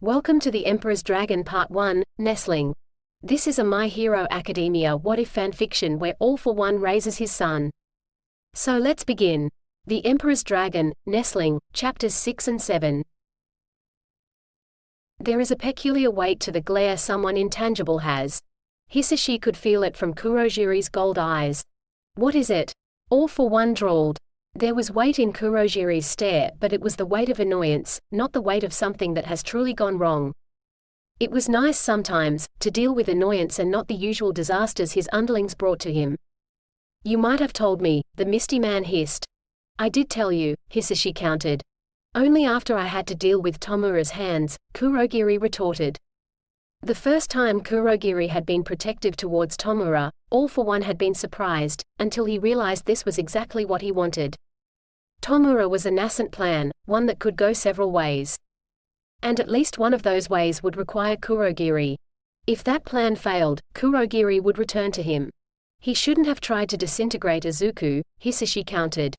Welcome to the Emperor's Dragon Part 1, Nestling. This is a My Hero Academia what-if fanfiction where All for One raises his son. So let's begin. The Emperor's Dragon, Nestling, Chapters 6 and 7. There is a peculiar weight to the glare someone intangible has. Hisashi could feel it from Kurogiri's gold eyes. What is it? All for One drawled. There was weight in Kurogiri's stare, but it was the weight of annoyance, not the weight of something that has truly gone wrong. It was nice sometimes, to deal with annoyance and not the usual disasters his underlings brought to him. You might have told me, the misty man hissed. I did tell you, Hisashi countered. Only after I had to deal with Tomura's hands, Kurogiri retorted. The first time Kurogiri had been protective towards Tomura, All for One had been surprised, until he realized this was exactly what he wanted. Tomura was a nascent plan, one that could go several ways. And at least one of those ways would require Kurogiri. If that plan failed, Kurogiri would return to him. He shouldn't have tried to disintegrate Izuku, Hisashi countered.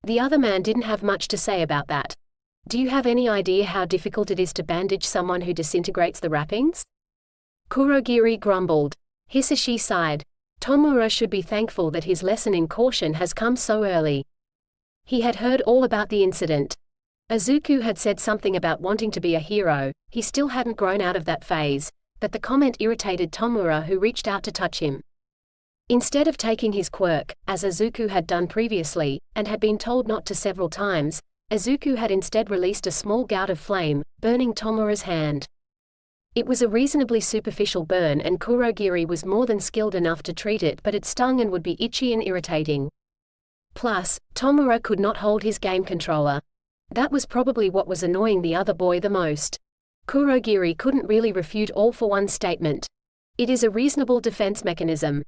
The other man didn't have much to say about that. Do you have any idea how difficult it is to bandage someone who disintegrates the wrappings? Kurogiri grumbled. Hisashi sighed. Tomura should be thankful that his lesson in caution has come so early. He had heard all about the incident. Izuku had said something about wanting to be a hero. He still hadn't grown out of that phase, but the comment irritated Tomura, who reached out to touch him. Instead of taking his quirk, as Izuku had done previously, and had been told not to several times, Izuku had instead released a small gout of flame, burning Tomura's hand. It was a reasonably superficial burn and Kurogiri was more than skilled enough to treat it, but it stung and would be itchy and irritating. Plus, Tomura could not hold his game controller. That was probably what was annoying the other boy the most. Kurogiri couldn't really refute All for One's statement. It is a reasonable defense mechanism.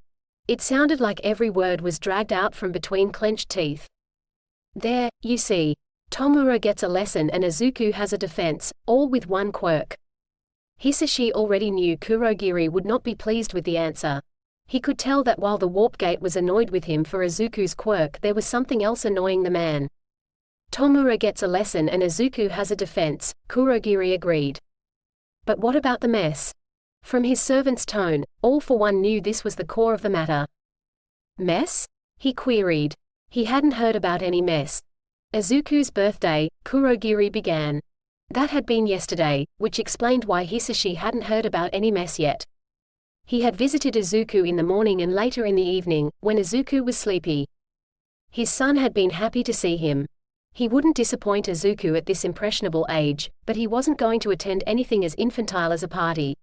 It sounded like every word was dragged out from between clenched teeth. There, you see. Tomura gets a lesson and Izuku has a defense, all with one quirk. Hisashi already knew Kurogiri would not be pleased with the answer. He could tell that while the warp gate was annoyed with him for Izuku's quirk, there was something else annoying the man. Tomura gets a lesson and Izuku has a defense, Kurogiri agreed. But what about the mess? From his servant's tone, All for One knew this was the core of the matter. Mess? He queried. He hadn't heard about any mess. Izuku's birthday, Kurogiri began. That had been yesterday, which explained why Hisashi hadn't heard about any mess yet. He had visited Izuku in the morning and later in the evening, when Izuku was sleepy. His son had been happy to see him. He wouldn't disappoint Izuku at this impressionable age, but he wasn't going to attend anything as infantile as a party.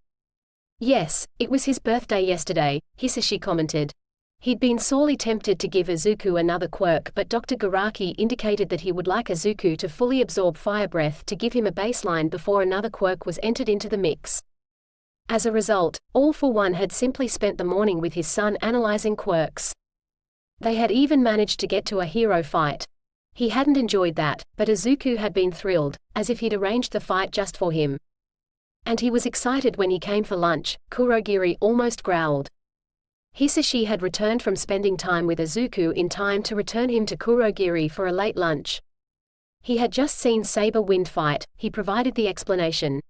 Yes, it was his birthday yesterday, Hisashi commented. He'd been sorely tempted to give Izuku another quirk, but Dr. Garaki indicated that he would like Izuku to fully absorb fire breath to give him a baseline before another quirk was entered into the mix. As a result, All for One had simply spent the morning with his son analyzing quirks. They had even managed to get to a hero fight. He hadn't enjoyed that, but Izuku had been thrilled, as if he'd arranged the fight just for him. And he was excited when he came for lunch, Kurogiri almost growled. Hisashi had returned from spending time with Izuku in time to return him to Kurogiri for a late lunch. He had just seen Saber Wind fight, he provided the explanation.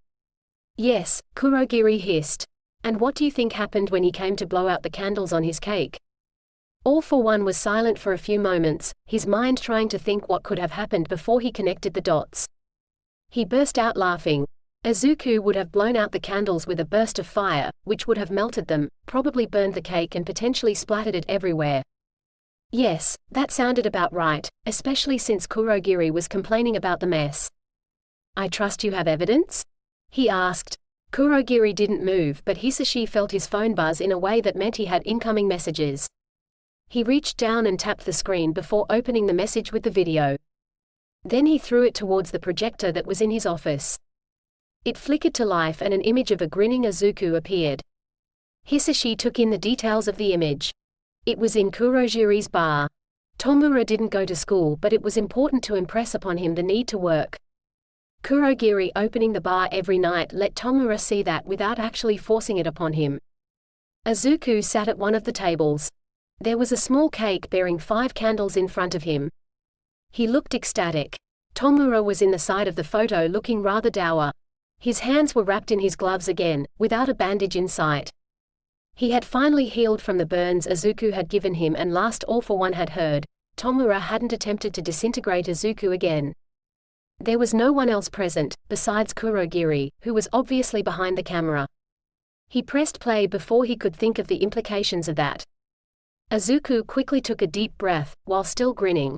Yes, Kurogiri hissed. And what do you think happened when he came to blow out the candles on his cake? All for One was silent for a few moments, his mind trying to think what could have happened before he connected the dots. He burst out laughing. Izuku would have blown out the candles with a burst of fire, which would have melted them, probably burned the cake and potentially splattered it everywhere. Yes, that sounded about right, especially since Kurogiri was complaining about the mess. I trust you have evidence? He asked. Kurogiri didn't move, but Hisashi felt his phone buzz in a way that meant he had incoming messages. He reached down and tapped the screen before opening the message with the video. Then he threw it towards the projector that was in his office. It flickered to life and an image of a grinning Izuku appeared. Hisashi took in the details of the image. It was in Kurogiri's bar. Tomura didn't go to school, but it was important to impress upon him the need to work. Kurogiri opening the bar every night let Tomura see that without actually forcing it upon him. Izuku sat at one of the tables. There was a small cake bearing 5 candles in front of him. He looked ecstatic. Tomura was in the side of the photo looking rather dour. His hands were wrapped in his gloves again, without a bandage in sight. He had finally healed from the burns Izuku had given him, and last All for One had heard, Tomura hadn't attempted to disintegrate Izuku again. There was no one else present, besides Kurogiri, who was obviously behind the camera. He pressed play before he could think of the implications of that. Izuku quickly took a deep breath, while still grinning.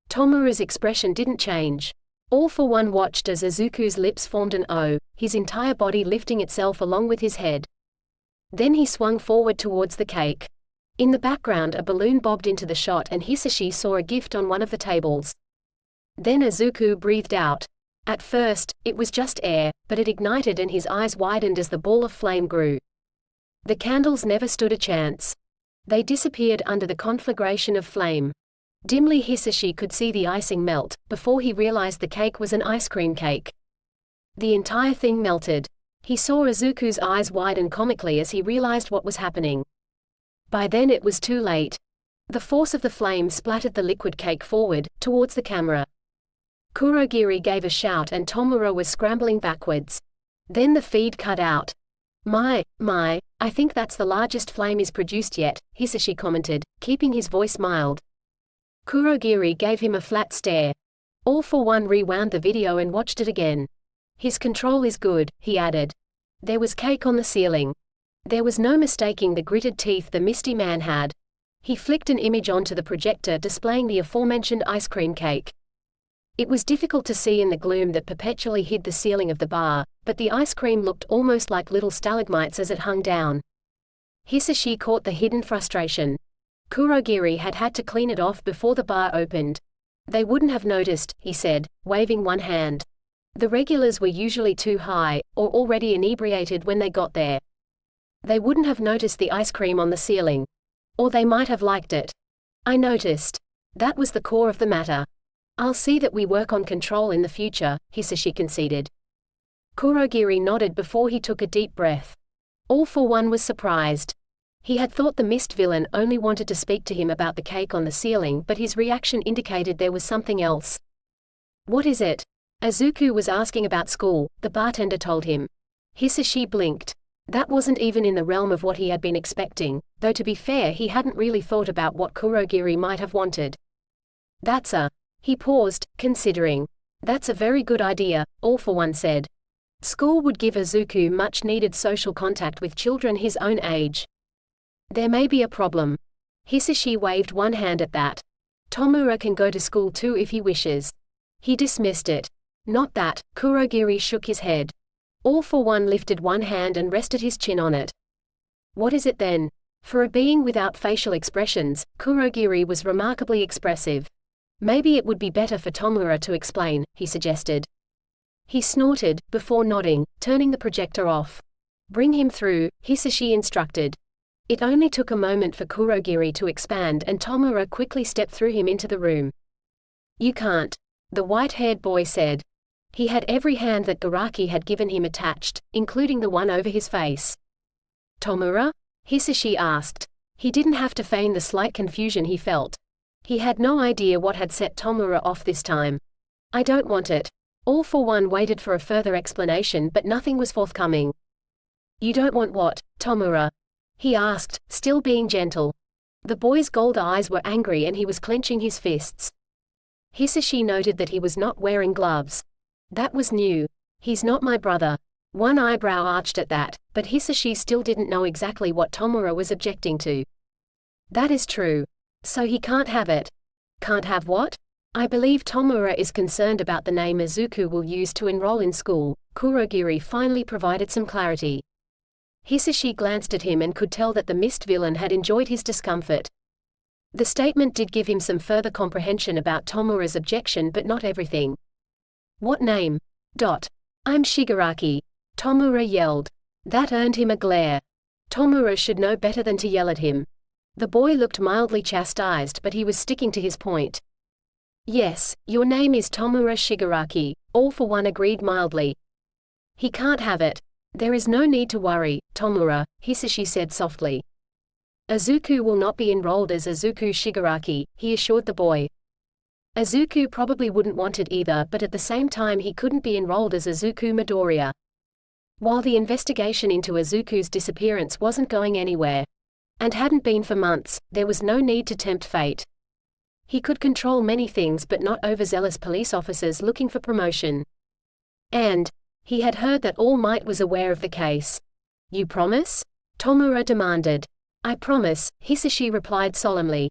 Tomura's expression didn't change. All for One watched as Izuku's lips formed an O, his entire body lifting itself along with his head. Then he swung forward towards the cake. In the background a balloon bobbed into the shot and Hisashi saw a gift on one of the tables. Then Izuku breathed out. At first, it was just air, but it ignited and his eyes widened as the ball of flame grew. The candles never stood a chance. They disappeared under the conflagration of flame. Dimly Hisashi could see the icing melt, before he realized the cake was an ice cream cake. The entire thing melted. He saw Izuku's eyes widen comically as he realized what was happening. By then it was too late. The force of the flame splattered the liquid cake forward, towards the camera. Kurogiri gave a shout and Tomura was scrambling backwards. Then the feed cut out. My, I think that's the largest flame is produced yet, Hisashi commented, keeping his voice mild. Kurogiri gave him a flat stare. All for One rewound the video and watched it again. His control is good, he added. There was cake on the ceiling. There was no mistaking the gritted teeth the Misty Man had. He flicked an image onto the projector displaying the aforementioned ice cream cake. It was difficult to see in the gloom that perpetually hid the ceiling of the bar, but the ice cream looked almost like little stalagmites as it hung down. Hisashi caught the hidden frustration. Kurogiri had had to clean it off before the bar opened. They wouldn't have noticed, he said, waving one hand. The regulars were usually too high, or already inebriated when they got there. They wouldn't have noticed the ice cream on the ceiling. Or they might have liked it. I noticed. That was the core of the matter. I'll see that we work on control in the future, Hisashi conceded. Kurogiri nodded before he took a deep breath. All for One was surprised. He had thought the mist villain only wanted to speak to him about the cake on the ceiling, but his reaction indicated there was something else. What is it? Izuku was asking about school, the bartender told him. Hisashi blinked. That wasn't even in the realm of what he had been expecting, though to be fair he hadn't really thought about what Kurogiri might have wanted. He paused, considering. That's a very good idea, All for One said. School would give Izuku much needed social contact with children his own age. There may be a problem. Hisashi waved one hand at that. Tomura can go to school too if he wishes. He dismissed it. Not that, Kurogiri shook his head. All for One lifted one hand and rested his chin on it. What is it then? For a being without facial expressions, Kurogiri was remarkably expressive. Maybe it would be better for Tomura to explain, he suggested. He snorted, before nodding, turning the projector off. Bring him through, Hisashi instructed. It only took a moment for Kurogiri to expand and Tomura quickly stepped through him into the room. You can't. The white-haired boy said. He had every hand that Garaki had given him attached, including the one over his face. Tomura? Hisashi asked. He didn't have to feign the slight confusion he felt. He had no idea what had set Tomura off this time. I don't want it. All for One waited for a further explanation but nothing was forthcoming. You don't want what, Tomura? He asked, still being gentle. The boy's gold eyes were angry and he was clenching his fists. Hisashi noted that he was not wearing gloves. That was new. He's not my brother. One eyebrow arched at that, but Hisashi still didn't know exactly what Tomura was objecting to. That is true. So he can't have it. Can't have what? I believe Tomura is concerned about the name Izuku will use to enroll in school. Kurogiri finally provided some clarity. Hisashi glanced at him and could tell that the mist villain had enjoyed his discomfort. The statement did give him some further comprehension about Tomura's objection but not everything. What name? I'm Shigaraki. Tomura yelled. That earned him a glare. Tomura should know better than to yell at him. The boy looked mildly chastised but he was sticking to his point. Yes, your name is Tomura Shigaraki, All for One agreed mildly. He can't have it. There is no need to worry, Tomura, Hisashi said softly. Izuku will not be enrolled as Izuku Shigaraki, he assured the boy. Izuku probably wouldn't want it either but at the same time he couldn't be enrolled as Izuku Midoriya. While the investigation into Izuku's disappearance wasn't going anywhere, and hadn't been for months, there was no need to tempt fate. He could control many things but not overzealous police officers looking for promotion. And he had heard that All Might was aware of the case. "You promise?" Tomura demanded. "I promise," Hisashi replied solemnly.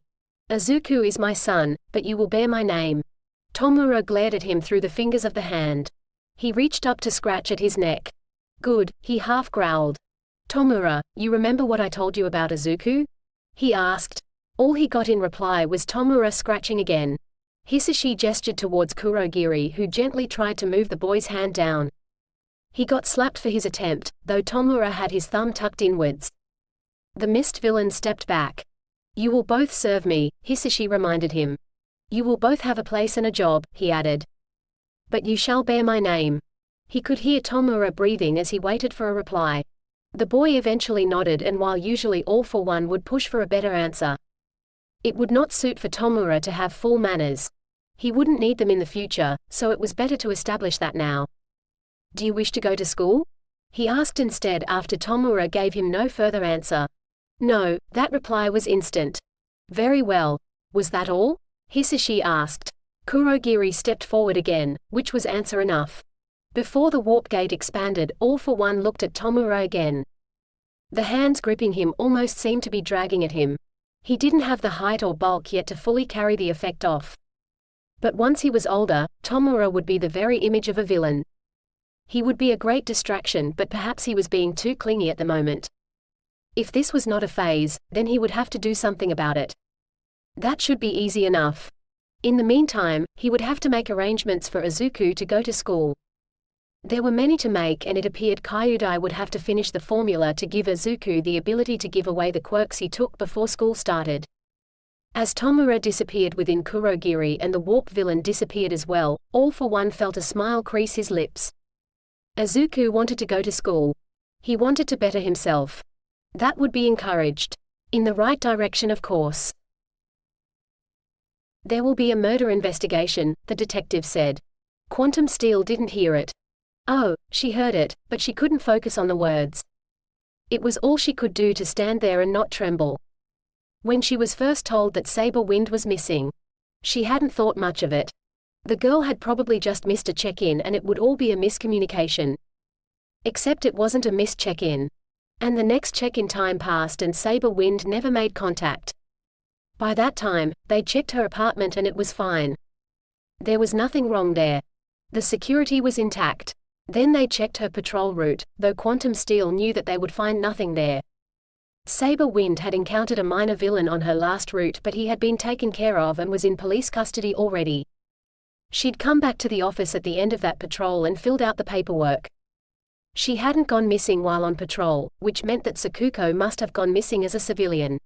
"Izuku is my son, but you will bear my name." Tomura glared at him through the fingers of the hand. He reached up to scratch at his neck. "Good," he half growled. "Tomura, you remember what I told you about Izuku?" he asked. All he got in reply was Tomura scratching again. Hisashi gestured towards Kurogiri, who gently tried to move the boy's hand down. He got slapped for his attempt, though Tomura had his thumb tucked inwards. The mist villain stepped back. "You will both serve me," Hisashi reminded him. "You will both have a place and a job," he added. "But you shall bear my name." He could hear Tomura breathing as he waited for a reply. The boy eventually nodded, and while usually All for One would push for a better answer, it would not suit for Tomura to have full manners. He wouldn't need them in the future, so it was better to establish that now. "Do you wish to go to school?" he asked instead after Tomura gave him no further answer. "No," that reply was instant. "Very well. Was that all?" Hisashi asked. Kurogiri stepped forward again, which was answer enough. Before the warp gate expanded, All for One looked at Tomura again. The hands gripping him almost seemed to be dragging at him. He didn't have the height or bulk yet to fully carry the effect off. But once he was older, Tomura would be the very image of a villain. He would be a great distraction, but perhaps he was being too clingy at the moment. If this was not a phase, then he would have to do something about it. That should be easy enough. In the meantime, he would have to make arrangements for Izuku to go to school. There were many to make, and it appeared Kyudai would have to finish the formula to give Izuku the ability to give away the quirks he took before school started. As Tomura disappeared within Kurogiri and the warp villain disappeared as well, All for One felt a smile crease his lips. Izuku wanted to go to school. He wanted to better himself. That would be encouraged. In the right direction, of course. "There will be a murder investigation," the detective said. Quantum Steel didn't hear it. Oh, she heard it, but she couldn't focus on the words. It was all she could do to stand there and not tremble. When she was first told that Saber Wind was missing, she hadn't thought much of it. The girl had probably just missed a check-in and it would all be a miscommunication. Except it wasn't a missed check-in. And the next check-in time passed and Saber Wind never made contact. By that time, they'd checked her apartment and it was fine. There was nothing wrong there. The security was intact. Then they checked her patrol route, though Quantum Steel knew that they would find nothing there. Saber Wind had encountered a minor villain on her last route, but he had been taken care of and was in police custody already. She'd come back to the office at the end of that patrol and filled out the paperwork. She hadn't gone missing while on patrol, which meant that Sakuko must have gone missing as a civilian.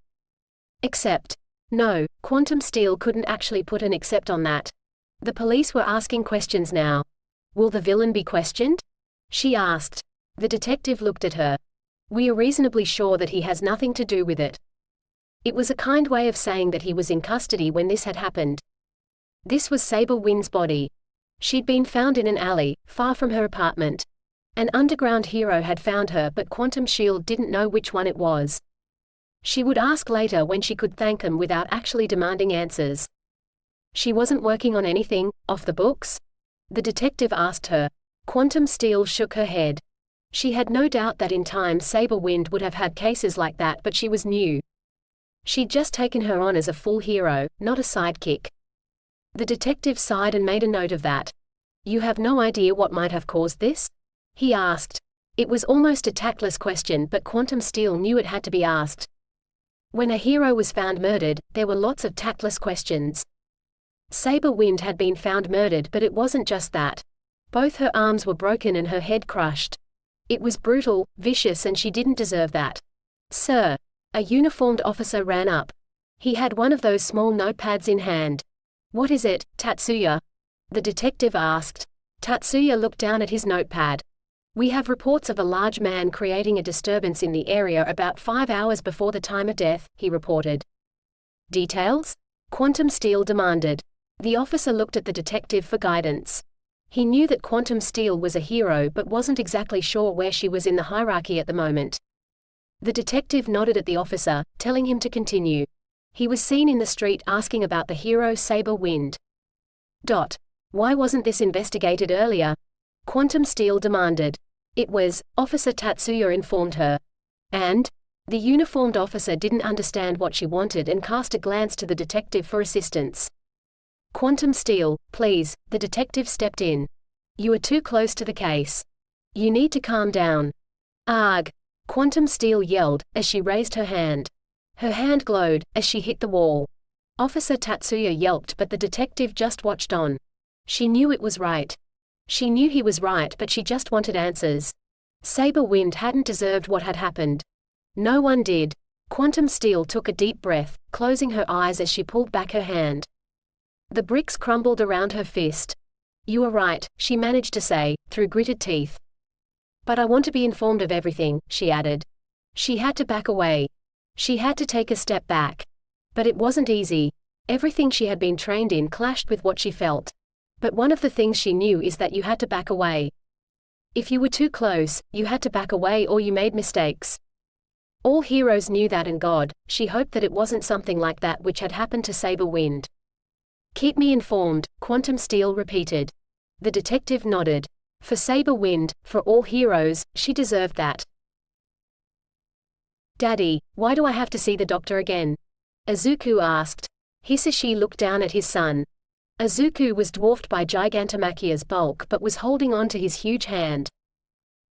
Except, no, Quantum Steel couldn't actually put an except on that. The police were asking questions now. "Will the villain be questioned?" she asked. The detective looked at her. "We are reasonably sure that he has nothing to do with it." It was a kind way of saying that he was in custody when this had happened. This was Saber Wind's body. She'd been found in an alley, far from her apartment. An underground hero had found her, but Quantum Shield didn't know which one it was. She would ask later when she could thank them without actually demanding answers. "She wasn't working on anything off the books?" the detective asked her. Quantum Steel shook her head. She had no doubt that in time Saber Wind would have had cases like that, but she was new. She'd just taken her on as a full hero, not a sidekick. The detective sighed and made a note of that. "You have no idea what might have caused this?" he asked. It was almost a tactless question, but Quantum Steel knew it had to be asked. When a hero was found murdered, there were lots of tactless questions. Saber Wind had been found murdered, but it wasn't just that. Both her arms were broken and her head crushed. It was brutal, vicious, and she didn't deserve that. "Sir." A uniformed officer ran up. He had one of those small notepads in hand. "What is it, Tatsuya?" the detective asked. Tatsuya looked down at his notepad. "We have reports of a large man creating a disturbance in the area about 5 hours before the time of death," he reported. "Details?" Quantum Steel demanded. The officer looked at the detective for guidance. He knew that Quantum Steel was a hero but wasn't exactly sure where she was in the hierarchy at the moment. The detective nodded at the officer, telling him to continue. He was seen in the street asking about the hero Saber Wind. Why wasn't this investigated earlier? Quantum Steel demanded. It was, Officer Tatsuya informed her. And? The uniformed officer didn't understand what she wanted and cast a glance to the detective for assistance. Quantum Steel, please, the detective stepped in. You are too close to the case. You need to calm down. Arg! Quantum Steel yelled, as she raised her hand. Her hand glowed, as she hit the wall. Officer Tatsuya yelped, but the detective just watched on. She knew it was right. She knew he was right, but she just wanted answers. Saber Wind hadn't deserved what had happened. No one did. Quantum Steel took a deep breath, closing her eyes as she pulled back her hand. The bricks crumbled around her fist. You are right, she managed to say, through gritted teeth. But I want to be informed of everything, she added. She had to back away. She had to take a step back. But it wasn't easy. Everything she had been trained in clashed with what she felt. But one of the things she knew is that you had to back away. If you were too close, you had to back away or you made mistakes. All heroes knew that, and God, she hoped that it wasn't something like that which had happened to Saber Wind. Keep me informed, Quantum Steel repeated. The detective nodded. For Saber Wind, for all heroes, she deserved that. Daddy, why do I have to see the doctor again? Izuku asked. Hisashi looked down at his son. Izuku was dwarfed by Gigantamachia's bulk but was holding on to his huge hand.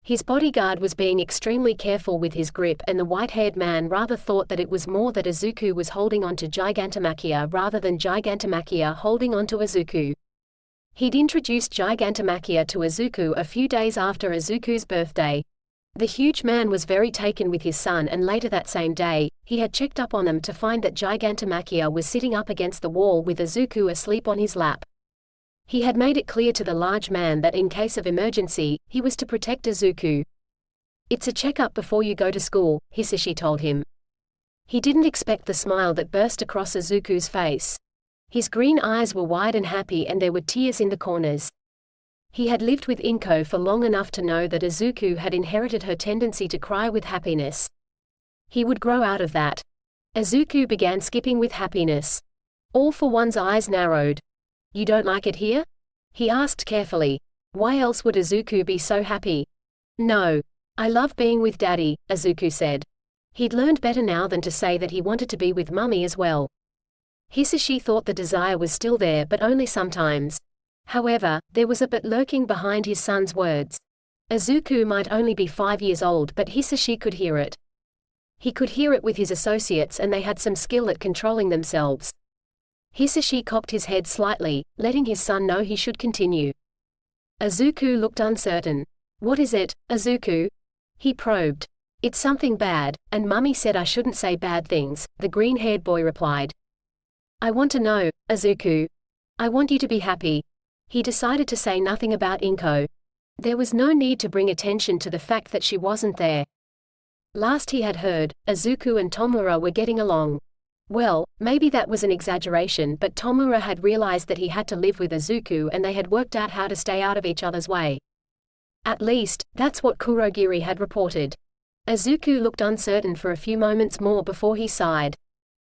His bodyguard was being extremely careful with his grip, and the white-haired man rather thought that it was more that Izuku was holding on to Gigantomachia rather than Gigantomachia holding on to Izuku. He'd introduced Gigantomachia to Izuku a few days after Izuku's birthday. The huge man was very taken with his son, and later that same day, he had checked up on them to find that Gigantomachia was sitting up against the wall with Izuku asleep on his lap. He had made it clear to the large man that in case of emergency, he was to protect Izuku. It's a checkup before you go to school, Hisashi told him. He didn't expect the smile that burst across Izuku's face. His green eyes were wide and happy, and there were tears in the corners. He had lived with Inko for long enough to know that Izuku had inherited her tendency to cry with happiness. He would grow out of that. Izuku began skipping with happiness. All for One's eyes narrowed. You don't like it here? He asked carefully. Why else would Izuku be so happy? No. I love being with Daddy, Izuku said. He'd learned better now than to say that he wanted to be with Mummy as well. Hisashi thought the desire was still there, but only sometimes. However, there was a but lurking behind his son's words. Izuku might only be 5 years old, but Hisashi could hear it. He could hear it with his associates, and they had some skill at controlling themselves. Hisashi cocked his head slightly, letting his son know he should continue. Izuku looked uncertain. What is it, Izuku? He probed. It's something bad, and Mummy said I shouldn't say bad things, the green-haired boy replied. I want to know, Izuku. I want you to be happy. He decided to say nothing about Inko. There was no need to bring attention to the fact that she wasn't there. Last he had heard, Izuku and Tomura were getting along. Well, maybe that was an exaggeration, but Tomura had realized that he had to live with Izuku, and they had worked out how to stay out of each other's way. At least, that's what Kurogiri had reported. Izuku looked uncertain for a few moments more before he sighed.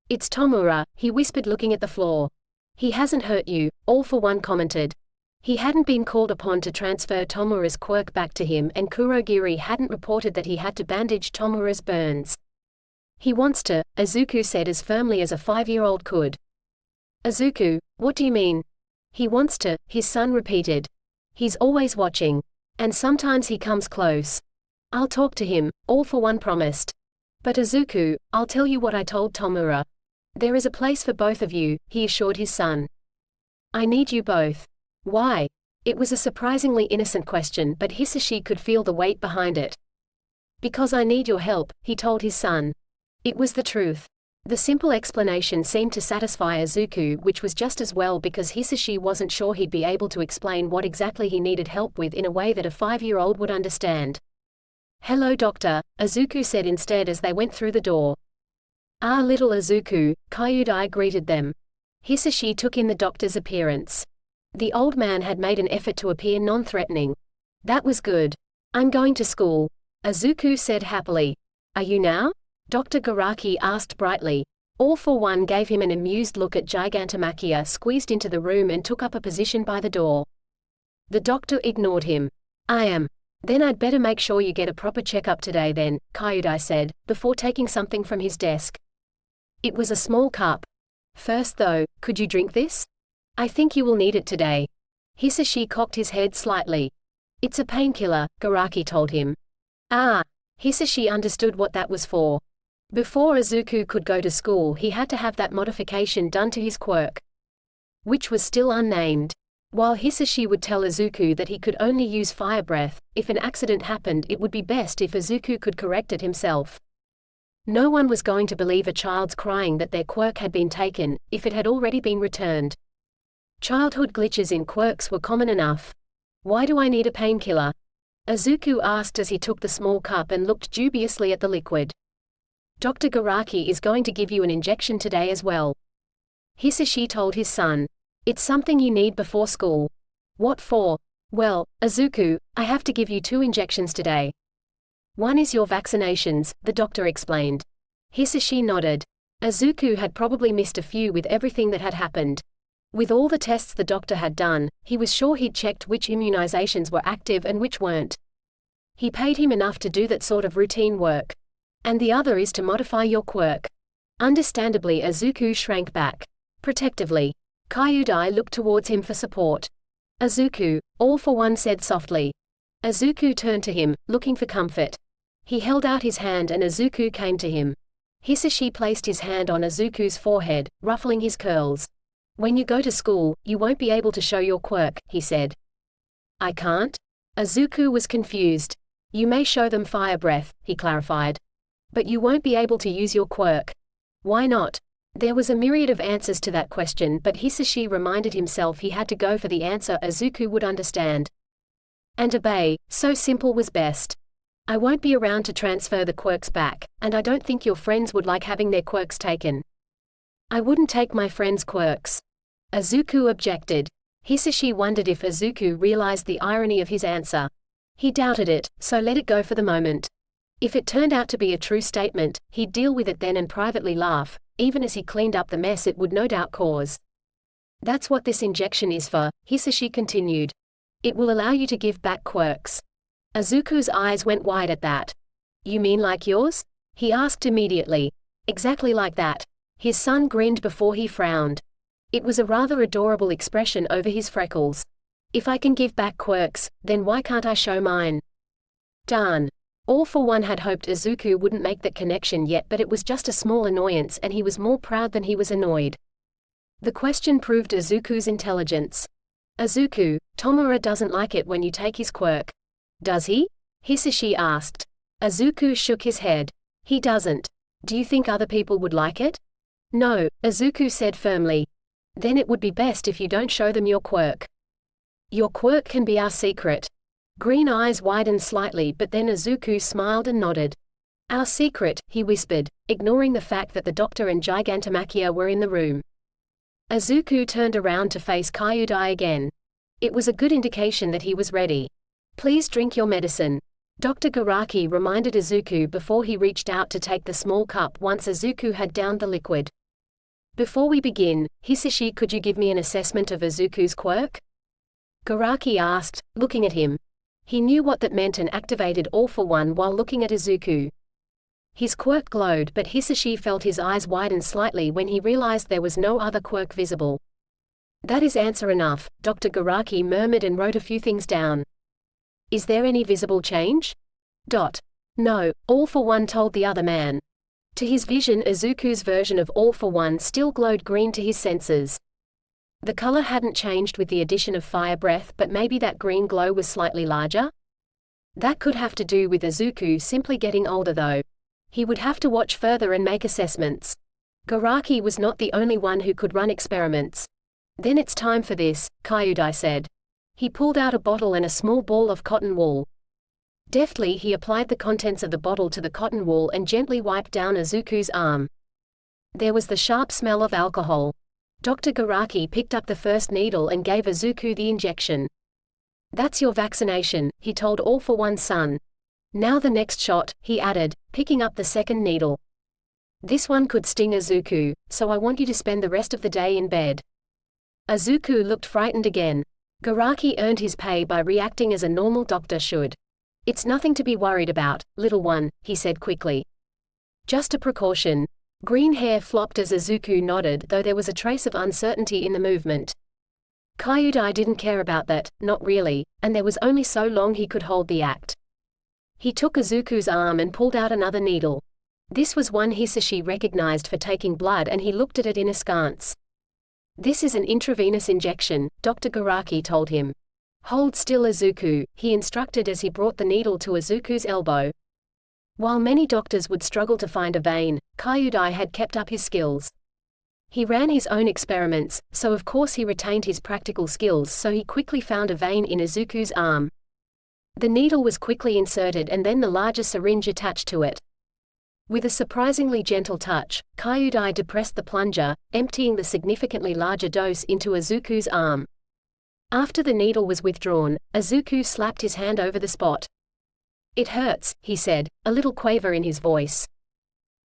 It's Tomura, he whispered, looking at the floor. He hasn't hurt you, All for One commented. He hadn't been called upon to transfer Tomura's quirk back to him, and Kurogiri hadn't reported that he had to bandage Tomura's burns. He wants to, Izuku said as firmly as a 5-year-old could. Izuku, what do you mean? He wants to, his son repeated. He's always watching. And sometimes he comes close. I'll talk to him, All for One promised. But Izuku, I'll tell you what I told Tomura. There is a place for both of you, he assured his son. I need you both. Why? It was a surprisingly innocent question, but Hisashi could feel the weight behind it. Because I need your help, he told his son. It was the truth. The simple explanation seemed to satisfy Izuku, which was just as well, because Hisashi wasn't sure he'd be able to explain what exactly he needed help with in a way that a 5-year-old would understand. Hello doctor, Izuku said instead as they went through the door. Ah, little Izuku, Kyudai greeted them. Hisashi took in the doctor's appearance. The old man had made an effort to appear non-threatening. That was good. I'm going to school, Izuku said happily. Are you now? Dr. Garaki asked brightly. All for One gave him an amused look at Gigantomachia squeezed into the room and took up a position by the door. The doctor ignored him. I am. Then I'd better make sure you get a proper checkup today then, Kyudai said, before taking something from his desk. It was a small cup. First though, could you drink this? I think you will need it today. Hisashi cocked his head slightly. It's a painkiller, Garaki told him. Ah. Hisashi understood what that was for. Before Izuku could go to school he had to have that modification done to his quirk, which was still unnamed. While Hisashi would tell Izuku that he could only use fire breath, if an accident happened it would be best if Izuku could correct it himself. No one was going to believe a child's crying that their quirk had been taken, if it had already been returned. Childhood glitches in quirks were common enough. Why do I need a painkiller? Izuku asked as he took the small cup and looked dubiously at the liquid. Dr. Garaki is going to give you an injection today as well. Hisashi told his son. It's something you need before school. What for? Well, Izuku, I have to give you 2 injections today. One is your vaccinations, the doctor explained. Hisashi nodded. Izuku had probably missed a few with everything that had happened. With all the tests the doctor had done, he was sure he'd checked which immunizations were active and which weren't. He paid him enough to do that sort of routine work. And the other is to modify your quirk. Understandably Izuku shrank back. Protectively. Kyudai looked towards him for support. Izuku, All for One said softly. Izuku turned to him, looking for comfort. He held out his hand and Izuku came to him. Hisashi placed his hand on Izuku's forehead, ruffling his curls. When you go to school, you won't be able to show your quirk, he said. I can't? Izuku was confused. You may show them fire breath, he clarified. But you won't be able to use your quirk. Why not? There was a myriad of answers to that question, but Hisashi reminded himself he had to go for the answer Izuku would understand. And obey, so simple was best. I won't be around to transfer the quirks back, and I don't think your friends would like having their quirks taken. I wouldn't take my friends' quirks. Izuku objected. Hisashi wondered if Izuku realized the irony of his answer. He doubted it, so let it go for the moment. If it turned out to be a true statement, he'd deal with it then and privately laugh, even as he cleaned up the mess it would no doubt cause. That's what this injection is for, Hisashi continued. It will allow you to give back quirks. Izuku's eyes went wide at that. You mean like yours? He asked immediately. Exactly like that. His son grinned before he frowned. It was a rather adorable expression over his freckles. If I can give back quirks, then why can't I show mine? Darn. All for One had hoped Izuku wouldn't make that connection yet, but it was just a small annoyance and he was more proud than he was annoyed. The question proved Izuku's intelligence. Izuku, Tomura doesn't like it when you take his quirk. Does he? Hisashi asked. Izuku shook his head. He doesn't. Do you think other people would like it? No, Izuku said firmly. Then it would be best if you don't show them your quirk. Your quirk can be our secret. Green eyes widened slightly, but then Izuku smiled and nodded. Our secret, he whispered, ignoring the fact that the doctor and Gigantomachia were in the room. Izuku turned around to face Kyudai again. It was a good indication that he was ready. Please drink your medicine. Dr. Garaki reminded Izuku before he reached out to take the small cup once Izuku had downed the liquid. Before we begin, Hisashi, could you give me an assessment of Izuku's quirk? Garaki asked, looking at him. He knew what that meant and activated All for One while looking at Izuku. His quirk glowed, but Hisashi felt his eyes widen slightly when he realized there was no other quirk visible. That is answer enough, Dr. Garaki murmured and wrote a few things down. Is there any visible change? No, All for One told the other man. To his vision, Izuku's version of All for One still glowed green to his senses. The color hadn't changed with the addition of fire breath, but maybe that green glow was slightly larger? That could have to do with Izuku simply getting older though. He would have to watch further and make assessments. Garaki was not the only one who could run experiments. Then it's time for this, Kyudai said. He pulled out a bottle and a small ball of cotton wool. Deftly he applied the contents of the bottle to the cotton wool and gently wiped down Izuku's arm. There was the sharp smell of alcohol. Dr. Garaki picked up the first needle and gave Izuku the injection. "That's your vaccination," he told All for One's son. "Now the next shot," he added, picking up the second needle. "This one could sting Izuku, so I want you to spend the rest of the day in bed." Izuku looked frightened again. Garaki earned his pay by reacting as a normal doctor should. "It's nothing to be worried about, little one," he said quickly. "Just a precaution." Green hair flopped as Izuku nodded, though there was a trace of uncertainty in the movement. Kyudai didn't care about that, not really, and there was only so long he could hold the act. He took Izuku's arm and pulled out another needle. This was one Hisashi recognized for taking blood, and he looked at it in askance. "This is an intravenous injection," Dr. Garaki told him. "Hold still, Izuku," he instructed as he brought the needle to Izuku's elbow. While many doctors would struggle to find a vein, Kyudai had kept up his skills. He ran his own experiments, so of course he retained his practical skills, so he quickly found a vein in Izuku's arm. The needle was quickly inserted and then the larger syringe attached to it. With a surprisingly gentle touch, Kyudai depressed the plunger, emptying the significantly larger dose into Izuku's arm. After the needle was withdrawn, Izuku slapped his hand over the spot. "It hurts," he said, a little quaver in his voice.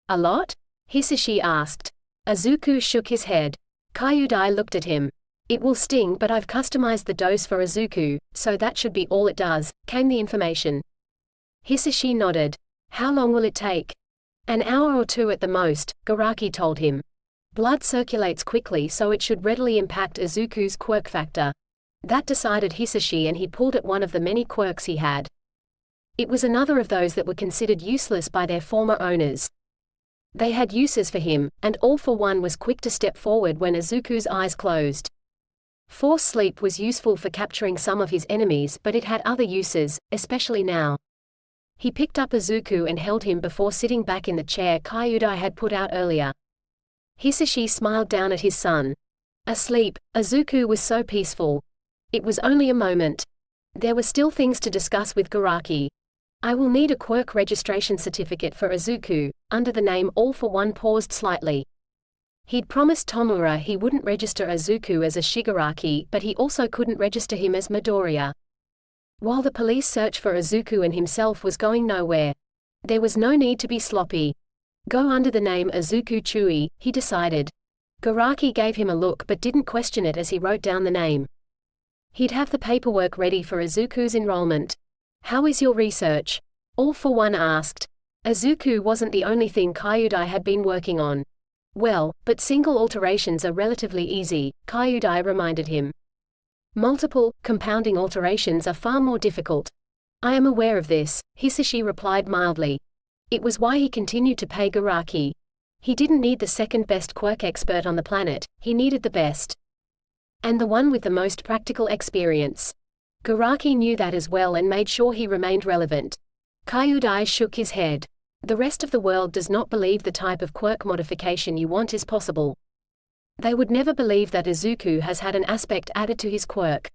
"A lot?" Hisashi asked. Izuku shook his head. Kyudai looked at him. "It will sting, but I've customized the dose for Izuku, so that should be all it does," came the information. Hisashi nodded. "How long will it take?" "An hour or two at the most," Garaki told him. "Blood circulates quickly, so it should readily impact Izuku's quirk factor." That decided Hisashi, and he pulled at one of the many quirks he had. It was another of those that were considered useless by their former owners. They had uses for him, and All for One was quick to step forward when Izuku's eyes closed. Force sleep was useful for capturing some of his enemies, but it had other uses, especially now. He picked up Izuku and held him before sitting back in the chair Kyudai had put out earlier. Hisashi smiled down at his son. Asleep, Izuku was so peaceful. It was only a moment. There were still things to discuss with Garaki. "I will need a quirk registration certificate for Izuku," under the name All for One paused slightly. He'd promised Tomura he wouldn't register Izuku as a Shigaraki, but he also couldn't register him as Midoriya. While the police search for Izuku and himself was going nowhere, there was no need to be sloppy. Go under the name Izuku Chui, he decided. Garaki gave him a look but didn't question it as he wrote down the name. He'd have the paperwork ready for Izuku's enrollment. "How is your research?" All for One asked. Izuku wasn't the only thing Kyudai had been working on. "Well, but single alterations are relatively easy," Kyudai reminded him. "Multiple, compounding alterations are far more difficult." "I am aware of this," Hisashi replied mildly. It was why he continued to pay Garaki. He didn't need the second-best quirk expert on the planet, he needed the best. And the one with the most practical experience. Garaki knew that as well and made sure he remained relevant. Kyudai shook his head. "The rest of the world does not believe the type of quirk modification you want is possible. They would never believe that Izuku has had an aspect added to his quirk."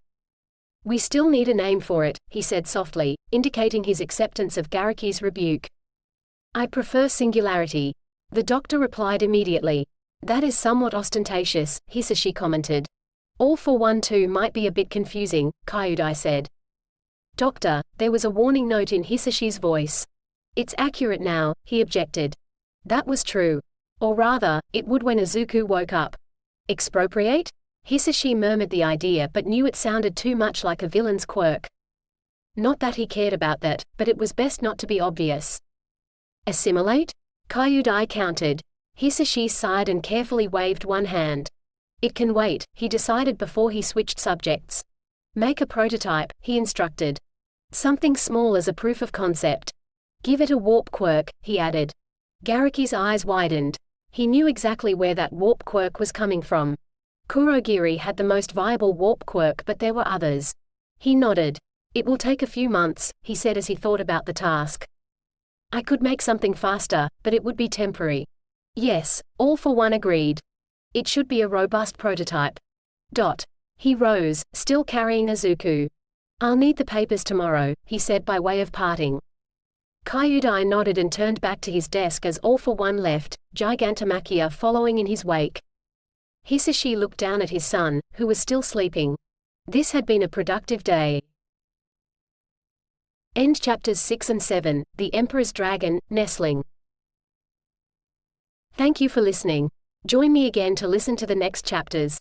"We still need a name for it," he said softly, indicating his acceptance of Garaki's rebuke. "I prefer singularity." The doctor replied immediately. "That is somewhat ostentatious," Hisashi commented. "All for One too might be a bit confusing," Kyudai said. "Doctor," there was a warning note in Hisashi's voice. "It's accurate now," he objected. That was true. Or rather, it would when Izuku woke up. "Expropriate?" Hisashi murmured the idea but knew it sounded too much like a villain's quirk. Not that he cared about that, but it was best not to be obvious. "Assimilate?" Kyudai countered. Hisashi sighed and carefully waved one hand. "It can wait," he decided before he switched subjects. "Make a prototype," he instructed. "Something small as a proof of concept. Give it a warp quirk," he added. Garaki's eyes widened. He knew exactly where that warp quirk was coming from. Kurogiri had the most viable warp quirk, but there were others. He nodded. "It will take a few months," he said as he thought about the task. "I could make something faster, but it would be temporary." "Yes," All for One agreed. "It should be a robust prototype." He rose, still carrying Izuku. "I'll need the papers tomorrow," he said by way of parting. Kyudai nodded and turned back to his desk as All for One left, Gigantomachia following in his wake. Hisashi looked down at his son, who was still sleeping. This had been a productive day. End chapters 6 and 7. The Emperor's Dragon, Nestling. Thank you for listening. Join me again to listen to the next chapters.